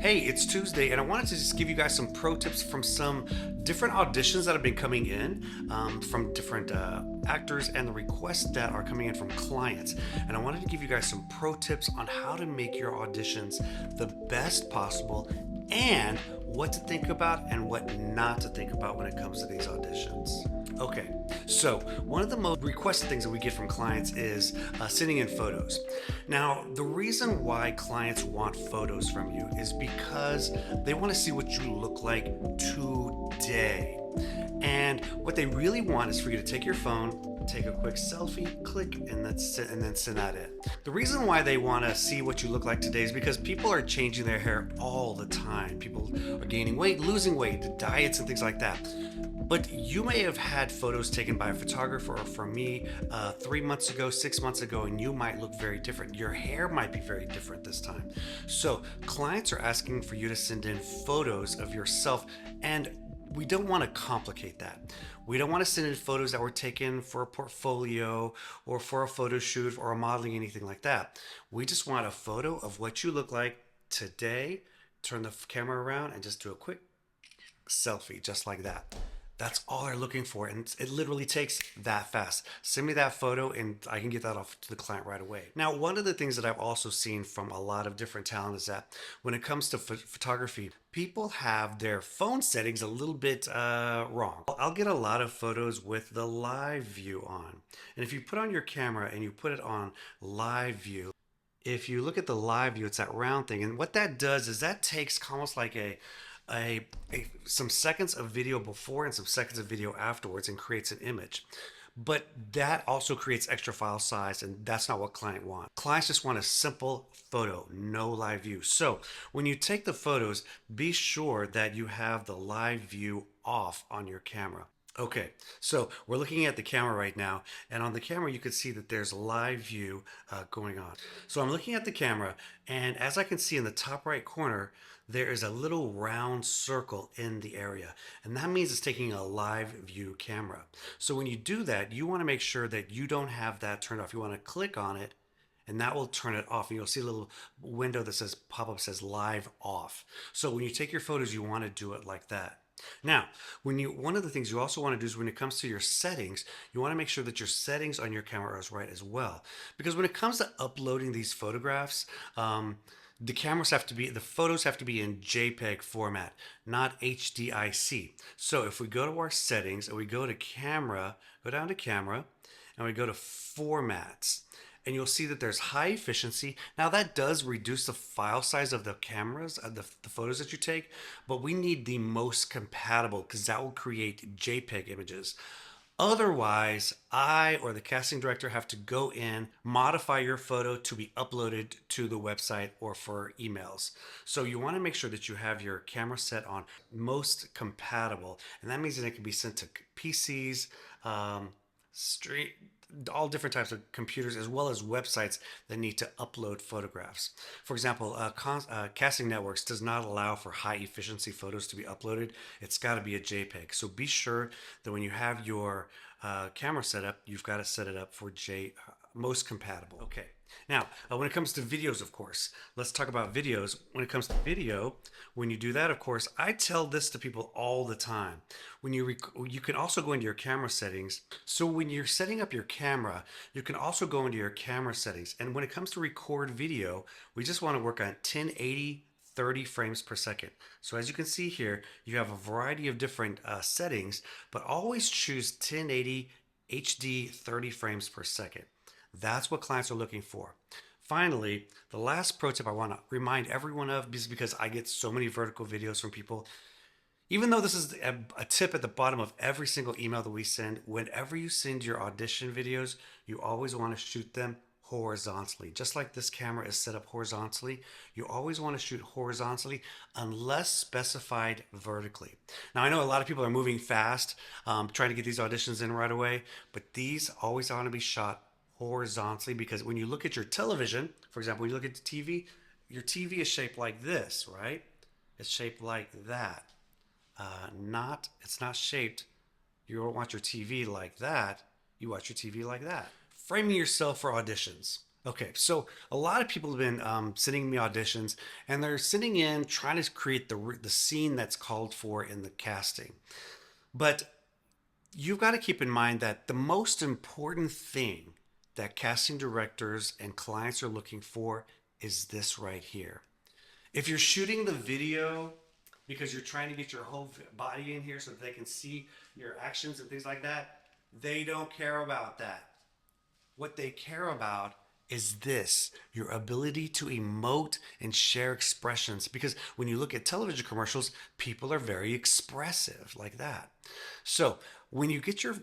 Hey, it's Tuesday, and I wanted to just give you guys some pro tips from some different auditions that have been coming in from different actors and the requests that are coming in from clients. And I wanted to give you guys some pro tips on how to make your auditions the best possible and what to think about and what not to think about when it comes to these auditions. Okay, so one of the most requested things that we get from clients is sending in photos. Now, the reason why clients want photos from you is because they want to see what you look like today. And what they really want is for you to take your phone, take a quick selfie, click, and then send that in. The reason why they want to see what you look like today is because people are changing their hair all the time. People are gaining weight, losing weight, diets, and things like that. But you may have had photos taken by a photographer or from me 3 months ago, 6 months ago, and you might look very different. Your hair might be very different this time. So clients are asking for you to send in photos of yourself, and we don't want to complicate that. We don't want to send in photos that were taken for a portfolio or for a photo shoot or a modeling, anything like that. We just want a photo of what you look like today. Turn the camera around and just do a quick selfie, just like that. That's all they're looking for, and it literally takes that fast. Send me that photo and I can get that off to the client right away. Now, one of the things that I've also seen from a lot of different talent is that when it comes to photography, people have their phone settings a little bit wrong. I'll get a lot of photos with the live view on. And if you put on your camera and you put it on live view, if you look at the live view, it's that round thing. And what that does is that takes almost like some seconds of video before and some seconds of video afterwards and creates an image. But that also creates extra file size, and that's not what clients want. Clients just want a simple photo, no live view. So when you take the photos, be sure that you have the live view off on your camera. Okay, so we're looking at the camera right now, and on the camera you can see that there's live view going on. So I'm looking at the camera, and as I can see in the top right corner, there is a little round circle in the area, and that means it's taking a live view camera. So when you do that, you want to make sure that you don't have that turned off. You want to click on it, and that will turn it off. And you'll see a little window that says pop-up says live off. So when you take your photos, you want to do it like that. Now, one of the things you also want to do is when it comes to your settings, you want to make sure that your settings on your camera are right as well. Because when it comes to uploading these photographs, the photos have to be in JPEG format, not HDIC. So if we go to our settings and we go to camera, go down to camera, and we go to formats, and you'll see that there's high efficiency. Now that does reduce the file size of the cameras, the photos that you take, but we need the most compatible because that will create JPEG images. Otherwise, I or the casting director have to go in, modify your photo to be uploaded to the website or for emails. So you want to make sure that you have your camera set on most compatible, and that means that it can be sent to PCs, all different types of computers, as well as websites that need to upload photographs. For example, Casting Networks does not allow for high efficiency photos to be uploaded. It's got to be a JPEG. So be sure that when you have your camera set up, you've got to set it up for most compatible. Okay. Now, when it comes to videos, of course, let's talk about videos. When it comes to video, when you do that, of course, I tell this to people all the time. When you can also go into your camera settings. So when you're setting up your camera, you can also go into your camera settings. And when it comes to record video, we just want to work on 1080 30 frames per second. So as you can see here, you have a variety of different settings, but always choose 1080 HD 30 frames per second. That's what clients are looking for. Finally, the last pro tip I want to remind everyone of is because I get so many vertical videos from people. Even though this is a tip at the bottom of every single email that we send, whenever you send your audition videos, you always want to shoot them horizontally. Just like this camera is set up horizontally, you always want to shoot horizontally unless specified vertically. Now, I know a lot of people are moving fast, trying to get these auditions in right away, but these always want to be shot horizontally, because when you look at your television, for example, when you look at the TV, your TV is shaped like this, right? It's shaped like that. It's not shaped, you don't want your TV like that, you want your TV like that. Framing yourself for auditions. Okay, so a lot of people have been sending me auditions, and they're sitting in trying to create the scene that's called for in the casting. But you've got to keep in mind that the most important thing that casting directors and clients are looking for is this right here. If you're shooting the video because you're trying to get your whole body in here so that they can see your actions and things like that, they don't care about that. What they care about is this, your ability to emote and share expressions. Because when you look at television commercials, people are very expressive like that. So when you get your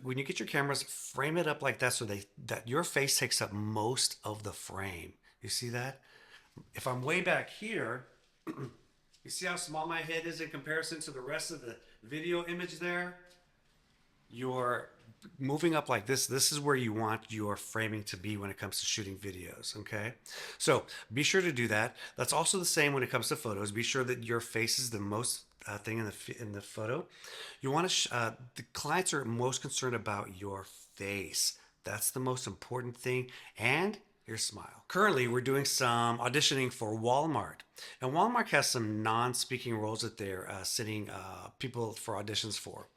cameras, frame it up like that so that your face takes up most of the frame. You see that? If I'm way back here, you see how small my head is in comparison to the rest of the video image there? You're moving up like this is where you want your framing to be when it comes to shooting videos. Okay, so be sure to do that. That's also the same when it comes to photos. Be sure that your face is the most thing in the photo. You want to the clients are most concerned about your face. That's the most important thing, and your smile. Currently, we're doing some auditioning for Walmart, and Walmart has some non-speaking roles that they're sending people for auditions for.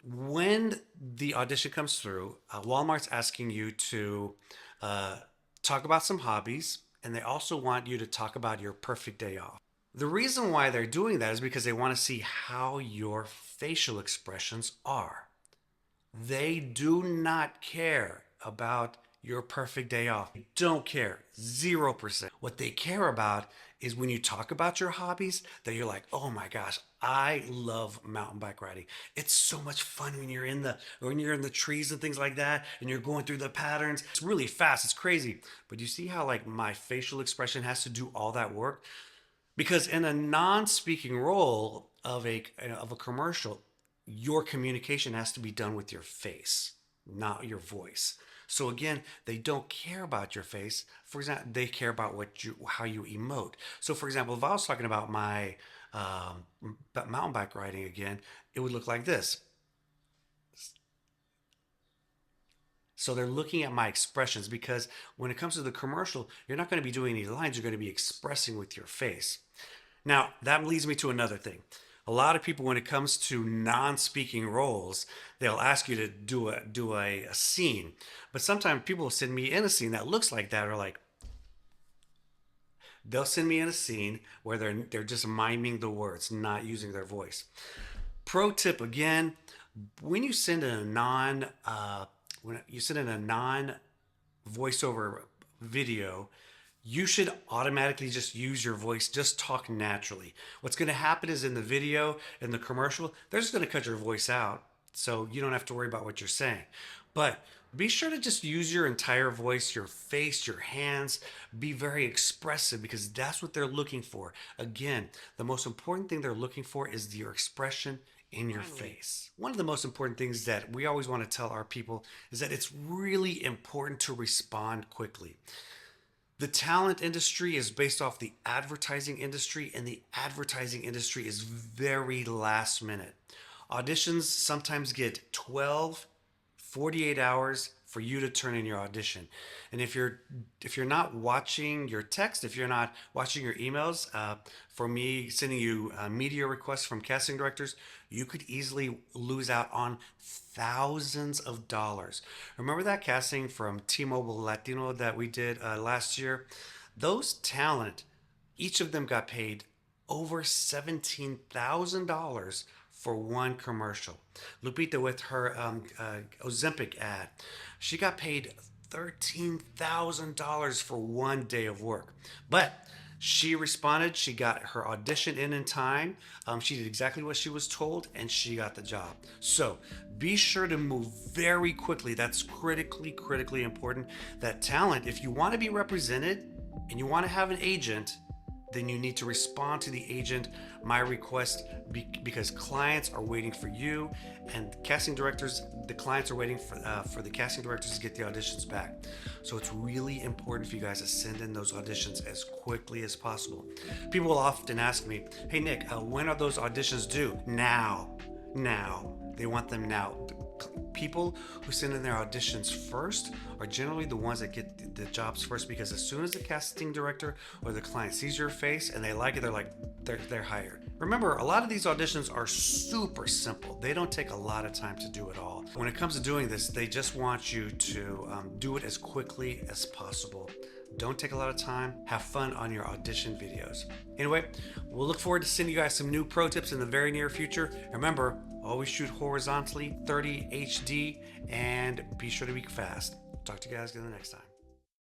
When the audition comes through, Walmart's asking you to uh, talk about some hobbies, and they also want you to talk about your perfect day off. The reason why they're doing that is because they want to see how your facial expressions are. They do not care about your perfect day off. They don't care. 0%. What they care about is when you talk about your hobbies, that you're like, oh my gosh, I love mountain bike riding. It's so much fun when you're in the trees and things like that, and you're going through the patterns. It's really fast. It's crazy. But you see how like my facial expression has to do all that work? Because in a non-speaking role of a commercial, your communication has to be done with your face, not your voice. So again, they don't care about your face. For example, they care about how you emote. So for example, if I was talking about my mountain bike riding again, it would look like this. So they're looking at my expressions because when it comes to the commercial, you're not going to be doing any lines. You're going to be expressing with your face. Now, that leads me to another thing. A lot of people, when it comes to non-speaking roles, they'll ask you to do a scene. But sometimes people will send me in a scene that looks like that, or like they'll send me in a scene where they're just miming the words, not using their voice. Pro tip again: when you send in a when you send in a non voiceover video, you should automatically just use your voice, just talk naturally. What's going to happen is in the video, in the commercial, they're just going to cut your voice out. So you don't have to worry about what you're saying. But be sure to just use your entire voice, your face, your hands. Be very expressive because that's what they're looking for. Again, the most important thing they're looking for is your expression in your face. One of the most important things that we always want to tell our people is that it's really important to respond quickly. The talent industry is based off the advertising industry, and the advertising industry is very last minute. Auditions sometimes get 12, 48 hours for you to turn in your audition. And if you're not watching your text, if you're not watching your emails, for me sending you media requests from casting directors, you could easily lose out on thousands of dollars. Remember that casting from T-Mobile Latino that we did last year? Those talent, each of them got paid over $17,000 for one commercial. Lupita with her Ozempic ad, she got paid $13,000 for one day of work. But she responded. She got her audition in time. She did exactly what she was told, and she got the job. So be sure to move very quickly. That's critically important. That talent, if you want to be represented and you want to have an agent, then you need to respond to the agent, my request, because clients are waiting for you, and casting directors, the clients are waiting for the casting directors to get the auditions back. So it's really important for you guys to send in those auditions as quickly as possible. People will often ask me, hey Nick, when are those auditions due? Now. They want them now. People who send in their auditions first are generally the ones that get the jobs first, because as soon as the casting director or the client sees your face and they like it, they're hired. Remember, a lot of these auditions are super simple. They don't take a lot of time to do it all. When it comes to doing this, they just want you to do it as quickly as possible. Don't take a lot of time. Have fun on your audition videos. Anyway, we'll look forward to sending you guys some new pro tips in the very near future. Remember, always shoot horizontally, 30 HD, and be sure to be fast. Talk to you guys again the next time.